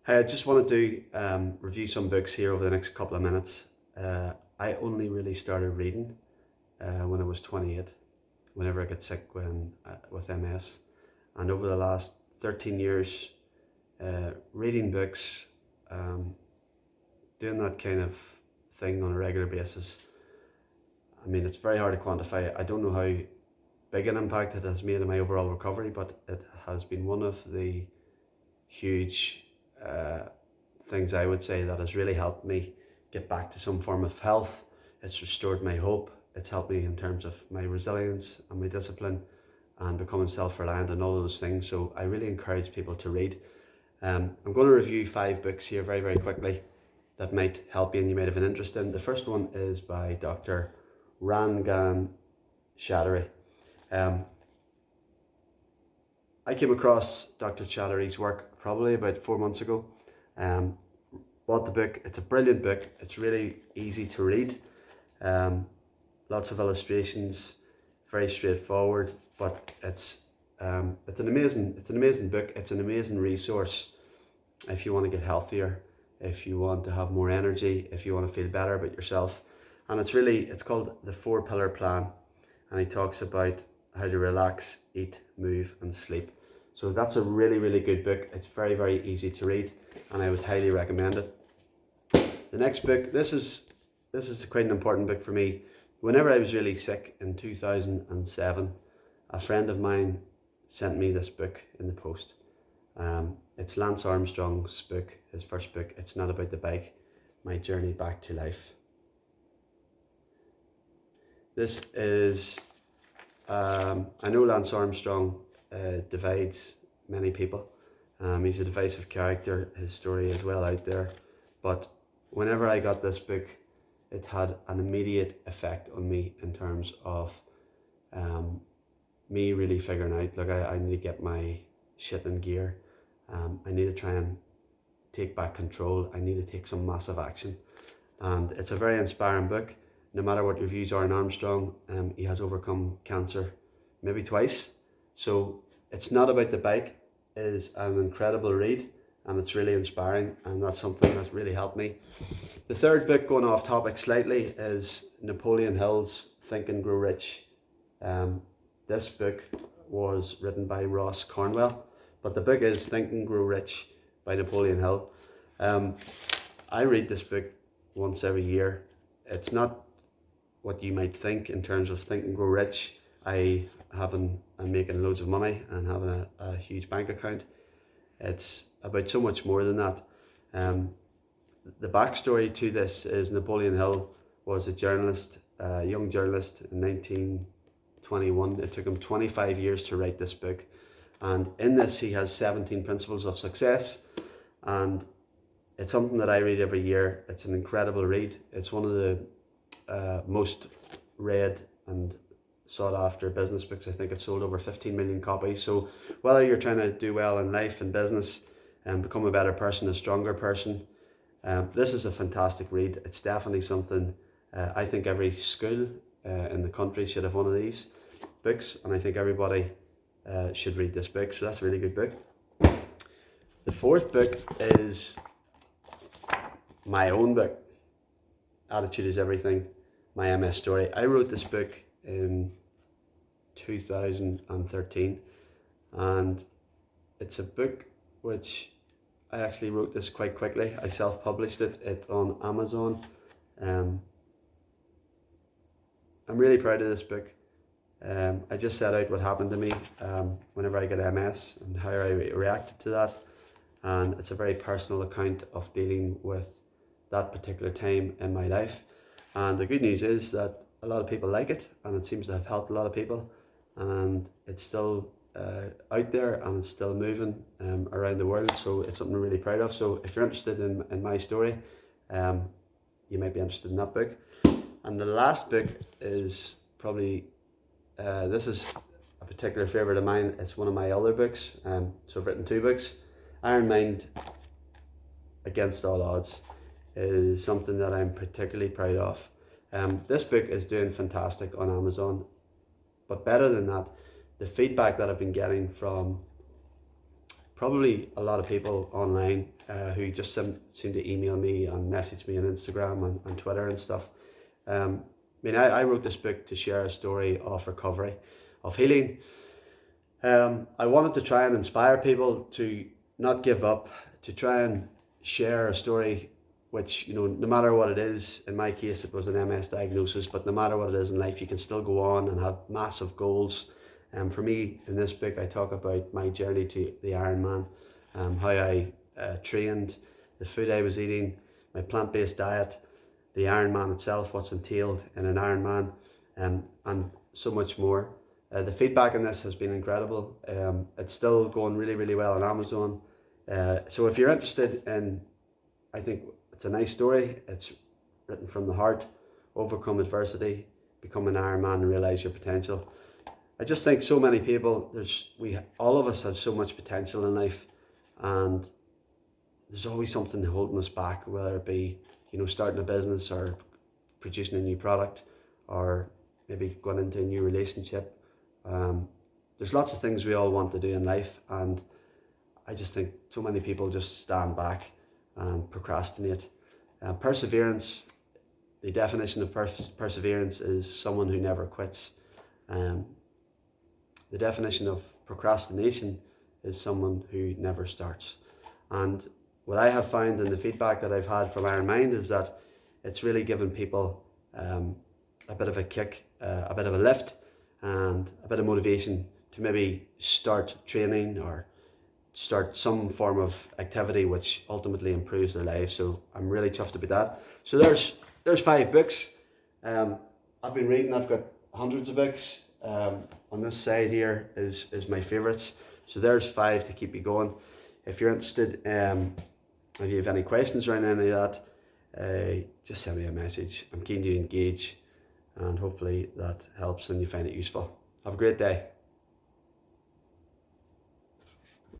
Hey, I just wanted to review some books here over the next couple of minutes. I only really started reading when I was 28, whenever I got sick with MS. And over the last 13 years, reading books, um, doing that kind of thing on a regular basis, I mean, it's very hard to quantify. I don't know how big an impact it has made in my overall recovery, but it has been one of the huge things I would say that has really helped me get back to some form of health. It's restored my hope. It's helped me in terms of my resilience and my discipline and becoming self-reliant and all those things. So I really encourage people to read. I'm going to review 5 books here very, very quickly that might help you and you might have an interest in. The first one is by Dr. Rangan Chatterjee. I came across Dr. Chatterjee's work probably about 4 months ago. Bought the book. It's a brilliant book. It's really easy to read. Lots of illustrations, very straightforward, but it's an amazing book. It's an amazing resource if you want to get healthier, if you want to have more energy, if you want to feel better about yourself. And it's called the 4-Pillar Plan, and he talks about how to relax, eat, move, and sleep. So that's a really, really good book. It's very, very easy to read, and I would highly recommend it. The next book, this is quite an important book for me. Whenever I was really sick in 2007, a friend of mine sent me this book in the post. It's Lance Armstrong's book, his first book. It's Not About the Bike, My Journey Back to Life. This is, I know Lance Armstrong divides many people. He's a divisive character. His story is well out there. But whenever I got this book, it had an immediate effect on me in terms of me really figuring out, look, I need to get my shit in gear. I need to try and take back control. I need to take some massive action. And it's a very inspiring book. No matter what your views are on Armstrong, he has overcome cancer maybe twice. So It's Not About the Bike is an incredible read, and it's really inspiring, and that's something that's really helped me. The third book, going off topic slightly, is Napoleon Hill's Think and Grow Rich. This book was written by Ross Cornwell, but the book is Think and Grow Rich by Napoleon Hill. I read this book once every year. It's not what you might think in terms of Think and Grow Rich. I'm making loads of money and having a huge bank account. It's about so much more than that. The backstory to this is Napoleon Hill was a journalist, a young journalist in 1921. It took him 25 years to write this book. And in this, he has 17 principles of success. And it's something that I read every year. It's an incredible read. It's one of the most read and sought after business books. I think it's sold over 15 million copies. So whether you're trying to do well in life and business and become a better person, a stronger person, this is a fantastic read. It's definitely something I think every school in the country should have one of these books, and I think everybody should read this book. So that's a really good book. The fourth book is my own book, Attitude is Everything, my MS story. I wrote this book in 2013, and it's a book which I actually wrote this quite quickly. I self-published it on Amazon. I'm really proud of this book. I just set out what happened to me whenever I got MS and how I reacted to that, and it's a very personal account of dealing with that particular time in my life. And the good news is that a lot of people like it, and it seems to have helped a lot of people, and it's still out there and it's still moving around the world. So it's something I'm really proud of. So if you're interested in my story, you might be interested in that book. And the last book is probably this is a particular favorite of mine. It's one of my other books. So I've written 2 books. Iron Mind Against All Odds is something that I'm particularly proud of. This book is doing fantastic on Amazon, but better than that, the feedback that I've been getting from probably a lot of people online who just seem to email me and message me on Instagram and Twitter and stuff. I wrote this book to share a story of recovery, of healing. I wanted to try and inspire people to not give up, to try and share a story which, no matter what it is, in my case it was an MS diagnosis, but no matter what it is in life, you can still go on and have massive goals. For me, in this book, I talk about my journey to the Ironman, how I trained, the food I was eating, my plant-based diet, the Ironman itself, what's entailed in an Ironman, and so much more. The feedback on this has been incredible. It's still going really, really well on Amazon. So if you're interested in, I think it's a nice story. It's written from the heart. Overcome adversity, become an Ironman, and realize your potential. I just think so many people, all of us have so much potential in life, and there's always something holding us back, whether it be, starting a business or producing a new product, or maybe going into a new relationship. There's lots of things we all want to do in life, and I just think so many people just stand back and procrastinate. Perseverance, the definition of perseverance is someone who never quits. The definition of procrastination is someone who never starts. And what I have found in the feedback that I've had from Iron Mind is that it's really given people a bit of a kick, a bit of a lift, and a bit of motivation to maybe start training or start some form of activity which ultimately improves their lives. So I'm really chuffed about that. So there's 5 books. I've been reading, I've got hundreds of books. On this side here is my favorites. So there's 5 to keep you going. If you're interested, if you have any questions around any of that, just send me a message. I'm keen to engage, and hopefully that helps and you find it useful. Have a great day.